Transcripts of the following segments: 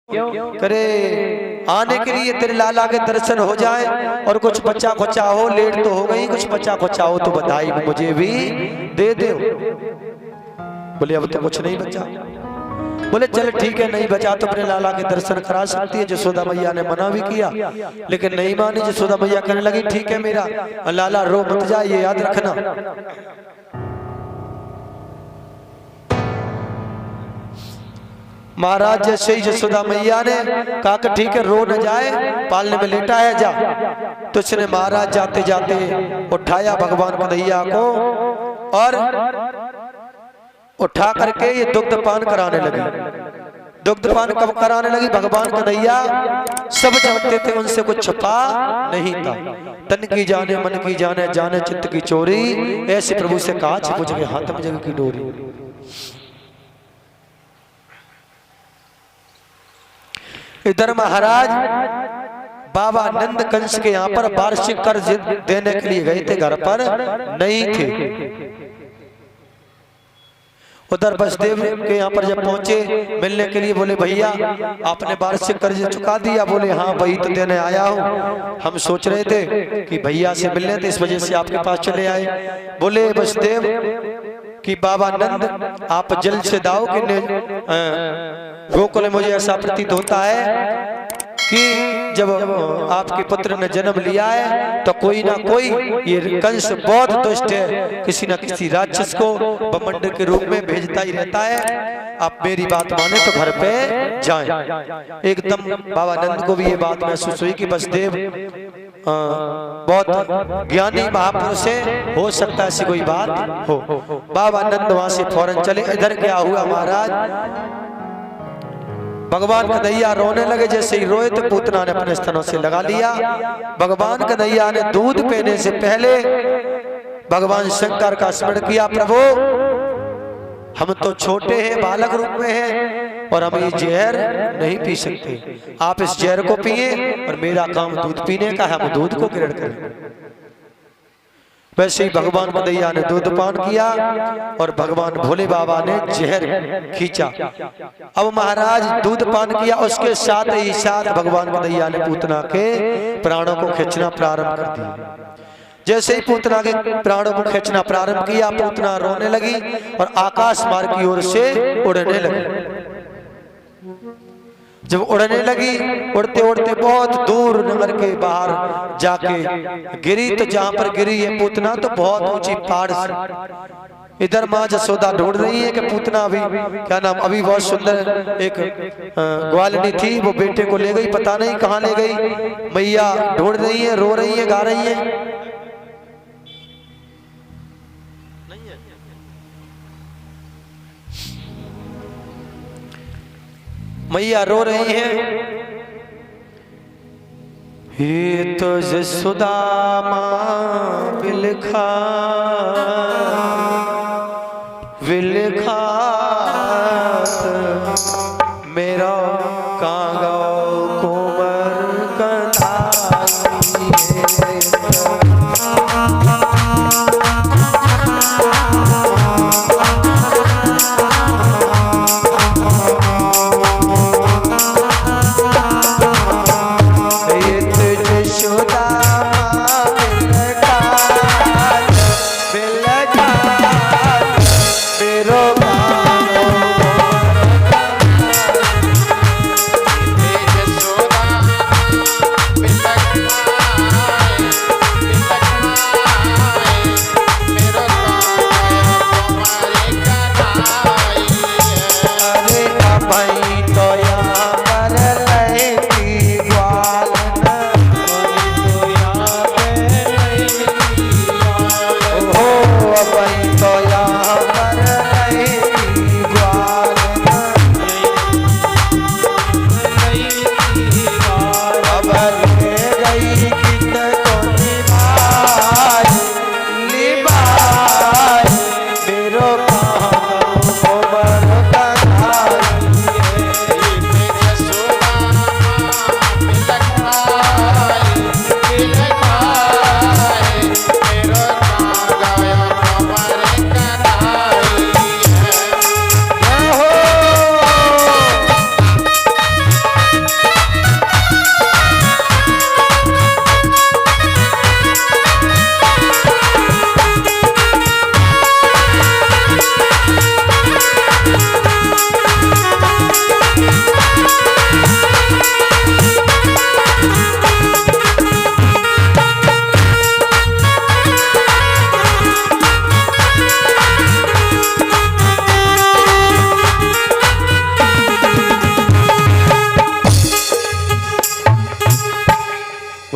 करे आने के लिए तेरे लाला के दर्शन हो जाए और कुछ बच्चा खुच्चा हो, लेट तो हो गई, कुछ बच्चा खुच्चा हो तो बधाई मुझे भी दे दे। बोले अब तो कुछ नहीं बचा। बोले चल ठीक है, नहीं बचा तो अपने लाला के दर्शन करा सकती है। यशोदा मैया ने मना भी किया लेकिन नहीं मानी। यशोदा मैया कहने लगी ठीक है मेरा लाला रो मत जा, ये याद रखना। महाराज जैसे ही यशोदा मैया ने कहा कि ठीक है रो न जाए, पालने में लेटा है जा, तो इसने महाराज जाते जाते उठाया भगवान कन्हैया को और उठा करके ये दुग्ध पान कराने लगी। दुग्ध पान कब कराने लगी? भगवान कन्हैया सब जानते थे, उनसे कुछ छुपा नहीं था। तन की जाने मन की जाने, जाने चित्त की चोरी, ऐसे प्रभु से कहा छिपो जगह हाथ में जगह की डोरी। इधर महाराज बाबा नंद कंस के यहाँ पर वार्षिक कर्ज देने के लिए गए थे, घर पर नहीं थे। उधर बसदेव के यहाँ पर जब पहुंचे मिलने के लिए, बोले भैया आपने वार्षिक कर्ज चुका दिया? बोले हाँ वही तो देने आया हूँ, हम सोच रहे थे कि भैया से मिलने थे इस वजह से आपके पास चले आए। बोले बसदेव कि बाबा नंद आप जल्द से दाओ कि गोकुल मुझे ऐसा प्रतीत होता है कि जब आपके पुत्र ने जन्म लिया है तो कोई ना कोई, ये कंस बहुत दुष्ट है, किसी ना किसी राक्षस को बमंडल के रूप में भेजता ही रहता है। आप मेरी बात माने तो घर पे जाएं। एकदम बाबा नंद को भी ये बात महसूस हुई कि बसदेव बहुत ज्ञानी महापुरुष है, हो सकता है ऐसी कोई बात हो। बाबा नंद वहां से फौरन चले। इधर क्या हुआ महाराज, भगवान कन्हैया रोने लगे। जैसे ही रोए तो पूतना ने अपने स्तनों से लगा लिया। भगवान कन्हैया ने दूध पीने से पहले भगवान शंकर का स्मरण किया, प्रभु हम तो छोटे हैं, बालक रूप में हैं और हम ये जहर नहीं पी सकते, आप इस जहर को पिए और मेरा काम दूध पीने का है, हम दूध को ग्रहण करें। वैसे ही भगवान कन्हैया ने दूध पान किया और भगवान भोले बाबा ने जहर खींचा। अब महाराज दूध पान किया, उसके साथ ही साथ भगवान कन्हैया ने पूतना के प्राणों को खींचना प्रारंभ कर दिया। जैसे ही पूतना के प्राणों को खींचना प्रारंभ किया, पूतना रोने लगी और आकाश मार्ग की ओर से उड़ने लगी। जब उड़ने लगी, उड़ते उड़ते बहुत दूर नगर के बाहर जाके गिरी, तो जहां पर गिरी है पूतना तो बहुत ऊंची पहाड़ से। इधर माँ जसोदा ढूंढ रही है कि पूतना अभी क्या नाम, अभी बहुत सुंदर एक ग्वालिनी थी, वो बेटे को ले गई, पता नहीं कहाँ ले गई। मैया ढूंढ रही है, रो रही है, गा रही है। मैया रो रही है। हे तो जसोदा माँ बिलखा बिलखा मेरा कांगा कोमर कन्हाई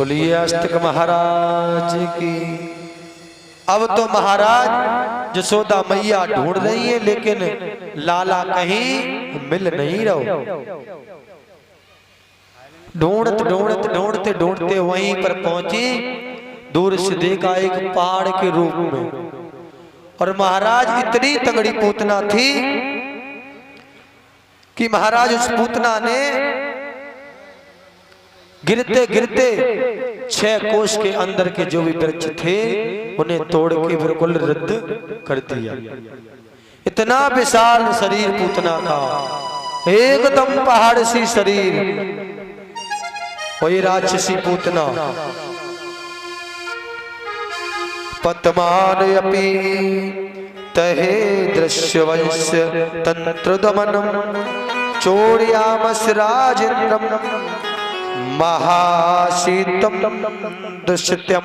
बोलिए अस्तिक महाराज की। अब तो महाराज जसोदा मैया ढूंढ रही है, लेकिन लाला कहीं मिल नहीं रहो। ढूंढते ढूंढते वहीं पर पहुंची। दूर से देखा एक पहाड़ के रूप में, और महाराज इतनी तगड़ी पूतना थी कि महाराज उस पूतना ने गिरते गिरते 6 कोस के अंदर के जो भी वृक्ष थे उन्हें तोड़ के बिल्कुल रद्द कर दिया। इतना विशाल शरीर पूतना का, एकदम पहाड़ सी शरीर, वही राक्षसी पूतना। पद्मानयपि तहे दृश्यवंश तंत्र दमनम चोर्यामस राजेन्द्रम महाशीतम दृश्यत्यम।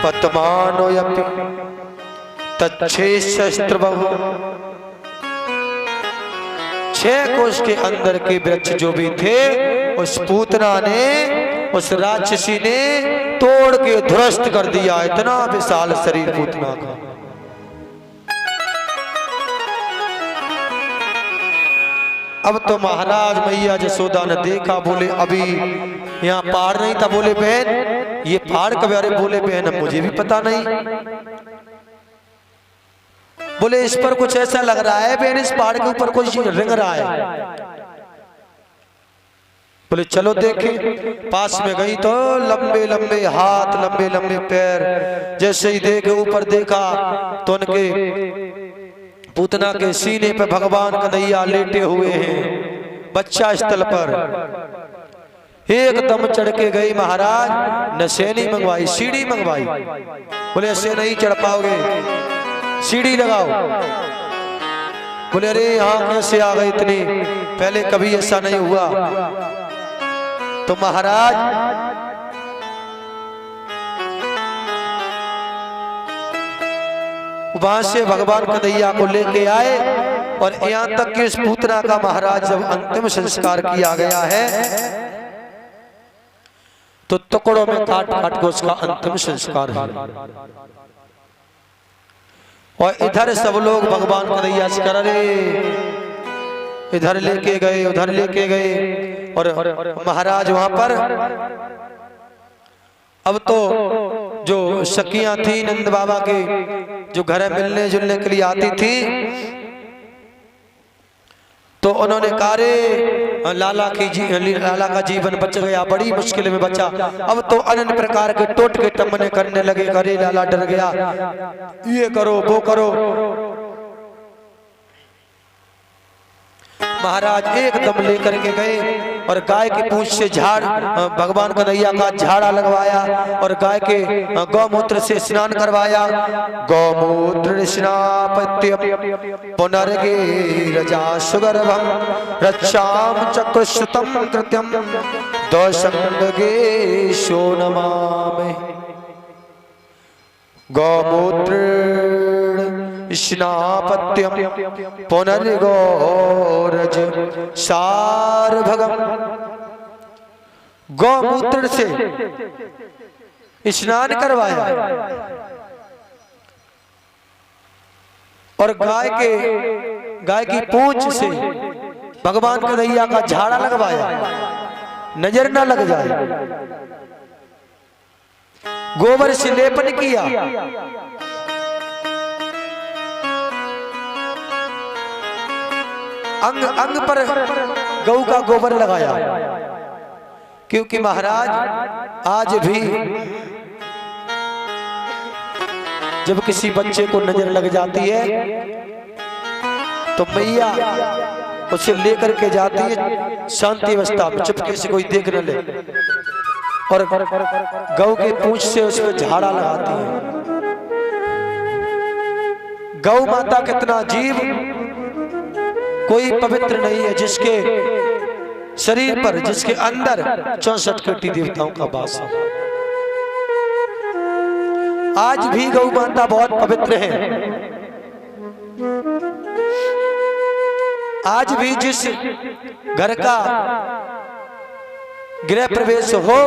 पद्मानयपि तच्छे शस्त्रबहु, 6 कोश के अंदर के वृक्ष जो भी थे उस पूतना ने, उस राक्षसी ने तोड़ के ध्वस्त कर दिया। इतना विशाल शरीर पूतना का। अब तो महाराज मैया जसोदा ने देखा, बोले अभी यहाँ पहाड़ नहीं था। बोले बहन ये पहाड़ कब? अरे बोले बहन मुझे भी पता नहीं। बोले इस पर कुछ ऐसा लग रहा है बहन, इस पहाड़ के ऊपर कुछ रिंग रहा है। बोले चलो देखें। पास में गई तो लंबे लंबे हाथ, लंबे लंबे पैर। जैसे ही देखे ऊपर देखा तो उनके पूतना के सीने पे भगवान कन्हैया लेटे हुए हैं, बच्चा स्थल पर। एकदम चढ़ के गई महाराज, नशेनी मंगवाई, सीढ़ी मंगवाई। बोले ऐसे नहीं चढ़ पाओगे, सीढ़ी लगाओ। बोले अरे यहाँ कैसे आ गए इतनी, पहले कभी ऐसा नहीं हुआ। तो महाराज वहां से भगवान कन्हैया को लेके आए, और यहाँ तक कि उस पूतना का महाराज जब अंतिम संस्कार किया गया है तो टुकड़ों में काट काट के उसका अंतिम संस्कार है। और इधर सब लोग भगवान कन्हैया से कर रहे, इधर लेके गए उधर लेके गए, और महाराज वहां पर अब तो जो सखियां थी नंद बाबा के, जो घर मिलने जुलने के लिए आती थी, तो उन्होंने कहा रे लाला का जीवन बच गया, बड़ी मुश्किल में बचा। अब तो अनंत प्रकार के टोटके टमने करने लगे, अरे लाला डर गया, ये करो वो करो। महाराज एकदम लेकर के गए और गाय की पूंछ से झाड़, भगवान कन्हैया का झाड़ा लगवाया, और गाय के गौमूत्र से स्नान करवाया। गौमूत्र स्नापत्य पुनर्गीरजा सुगर्भम रक्षाम चक्रश्रुतम कृत्यम दौसंगे नमामि। गौमूत्र स्नापत्यम पुनर्गोरज सारभगम। गौमूत्र से स्नान करवाया और गाय की पूंछ से भगवान कन्हैया का झाड़ा लगवाया, नजर न लग जाए। गोबर से लेपन किया, अंग अंग पर गऊ का गोबर लगाया, क्योंकि महाराज आज भी जब किसी बच्चे को नजर लग जाती है तो मैया उसे लेकर के जाती है शांति अवस्था में, चुपके से कोई देख न ले, और गऊ के पूंछ से उस पर झाड़ा लगाती है। गौ माता कितना जीव कोई पवित्र नहीं है जिसके शरीर पर, जिसके अंदर 64 कोटि देवताओं का वास है। आज भी गौ माता बहुत पवित्र है। आज भी जिस घर का गृह प्रवेश हो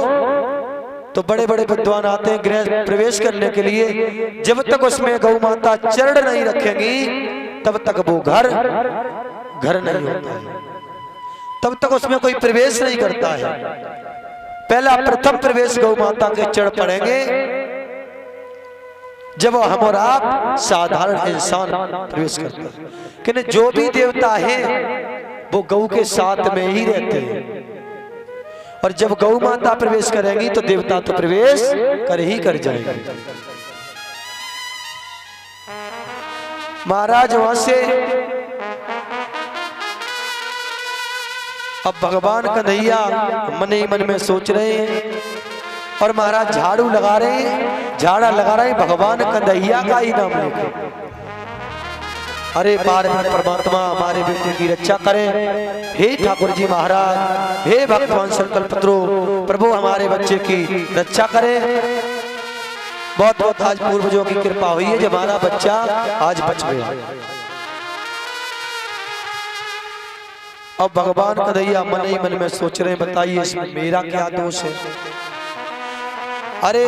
तो बड़े बड़े विद्वान आते हैं गृह प्रवेश करने के लिए, जब तक उसमें गौ माता चरण नहीं रखेंगी तब तक वो घर नहीं होता है, तब तक उसमें कोई प्रवेश नहीं करता है। पहला प्रथम प्रवेश गौ माता के चरण पड़ेंगे जब हम और आप साधारण इंसान प्रवेश करते हैं। कि जो भी देवता है वो गौ के साथ में ही रहते हैं, और जब गौ माता प्रवेश करेंगी तो देवता तो प्रवेश कर जाएंगे। महाराज वहां से अब भगवान कन्हैया मन ही मन में सोच रहे हैं, और महाराज झाड़ू लगा रहे हैं, झाड़ा लगा रहे हैं भगवान कन्हैया का ही नाम लेकर। अरे परमात्मा हमारे बेटे की रक्षा करें, हे ठाकुर जी महाराज, हे भगवान संकल्पत्रो प्रभु हमारे बच्चे की रक्षा करें। बहुत बहुत आज पूर्वजों की कृपा हुई है जब हमारा बच्चा आज बच गया। अब भगवान कन्हैया मन ही मन में सोच रहे हैं, बताइए इसमें मेरा क्या दोष है। अरे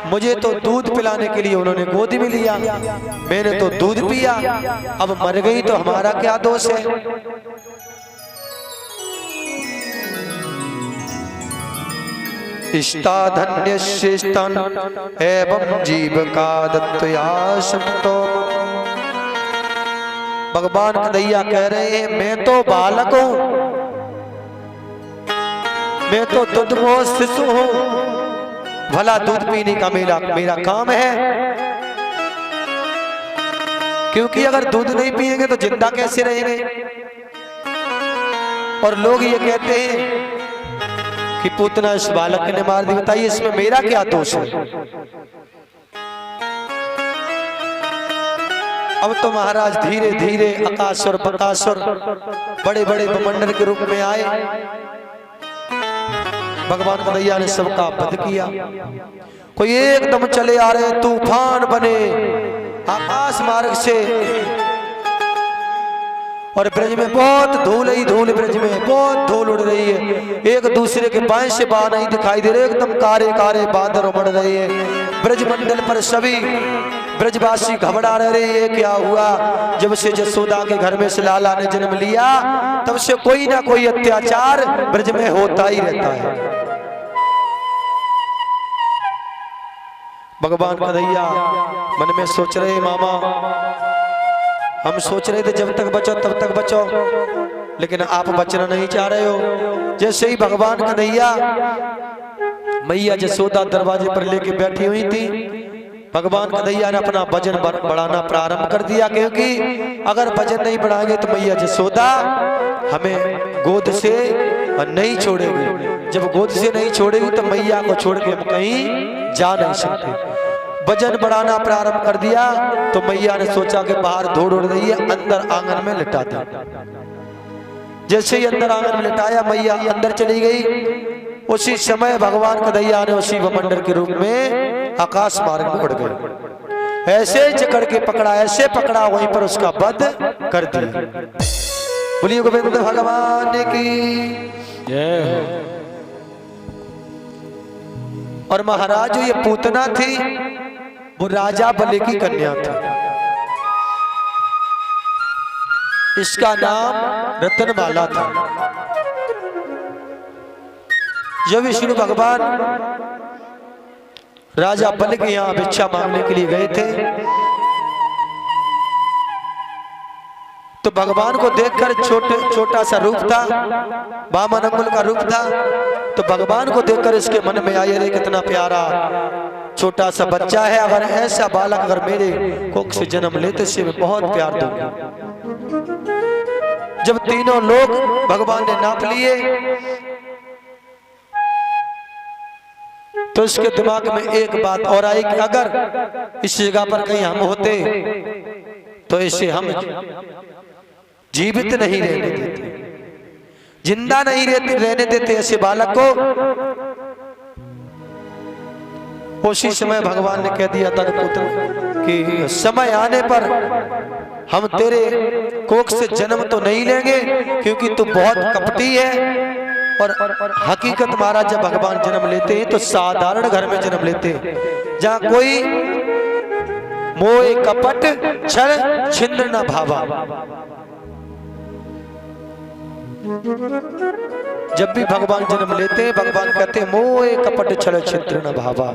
मुझे तो दूध पिलाने के लिए उन्होंने गोद में लिया, मैंने तो दूध पिया, अब मर गई तो हमारा क्या दोष है। इष्टा धन्य श्रेष्ठन एवं जीव का दत्तया संतो। भगवान कन्हैया कह रहे हैं मैं तो बालक हूं, मैं तो दुधमोह शिशु हूं, भला दूध पीने का मेरा काम है। क्योंकि अगर दूध नहीं पिएंगे तो जिंदा कैसे रहेंगे। और लोग ये कहते हैं कि पूतना इस बालक ने मार दी, बताइए इसमें मेरा क्या दोष है। अब तो महाराज धीरे धीरे अकासुर बकासुर बड़े बड़े बमंडल के रूप में आए। भगवान कन्हैया ने सबका वध किया। कोई एकदम चले आ रहे तूफान बने आकाश मार्ग से, और ब्रज में बहुत धूल ही धूल, ब्रज में बहुत धूल उड़ रही है, एक दूसरे के बाएं से बाएं नहीं दिखाई दे रहे, एकदम कारे कारे बादल उमड़ रहे हैं। ब्रज मंडल पर सभी ब्रजवासी घबरा रहे हैं, क्या हुआ। जब से जसोदा के घर में से लाला ने जन्म लिया तब से कोई ना कोई अत्याचार ब्रज में होता ही रहता है। भगवान कन्हैया मन में सोच रहे मामा, हम सोच रहे थे जब तक बचो तब तक बचो, लेकिन आप बचना नहीं चाह रहे हो। जैसे ही भगवान कन्हैया मैया जसोदा दरवाजे पर लेके बैठी हुई थी, भगवान कन्हैया ने अपना वजन बढ़ाना प्रारंभ कर दिया, क्योंकि अगर वजन नहीं बढ़ाएंगे तो मैया जसोदा हमें गोद से नहीं छोड़ेगी। जब गोद से नहीं छोड़ेगी तो मैया को छोड़ के हम कहीं जा नहीं सकते। वजन बढ़ाना प्रारंभ कर दिया तो मैया ने सोचा कि बाहर धूल उड़ रही है, अंदर आंगन में लिटा दे। जैसे ही अंदर आंगन में लिटाया, मैया अंदर चली गई। उसी समय भगवान कन्हैया ने उसी वमंडल के रूप में आकाश मार्ग में उड़ गए। ऐसे जकड़ के पकड़ा, ऐसे पकड़ा, वहीं पर उसका वध कर दिया। बोलिए गोविंद भगवान की जय हो। और महाराज जो ये पूतना थी वो राजा बलि की कन्या थी। इसका नाम रतनमाला था। जब विष्णु भगवान राजा बलि के यहाँ भिक्षा मांगने के लिए गए थे तो भगवान को देखकर छोटा सा रूप था, वामन अंगुल का रूप था, तो भगवान को देखकर इसके मन में आया, रे कितना प्यारा छोटा सा बच्चा है, अगर ऐसा बालक अगर मेरे कोख से जन्म लेते इसे मैं बहुत प्यार दूंगा। जब तीनों लोग भगवान ने नाप लिए तो इसके दिमाग में एक बात और आई कि अगर इस जगह पर कहीं हम होते तो इसे हम जीवित नहीं रहने देते, जिंदा नहीं रहने देते ऐसे बालक को। उसी समय भगवान ने कह दिया तनपुत्र कि समय आने पर हम तेरे कोख से जन्म तो नहीं लेंगे, क्योंकि तू बहुत कपटी है। और हकीकत महाराज जब भगवान जन्म लेते हैं तो साधारण घर में जन्म लेते हैं, जहाँ कोई मोह कपट छल छिंद्र न भावा। जब भी भगवान जन्म लेते हैं भगवान कहते हैं मोह कपट छल छिंद्र न भावा।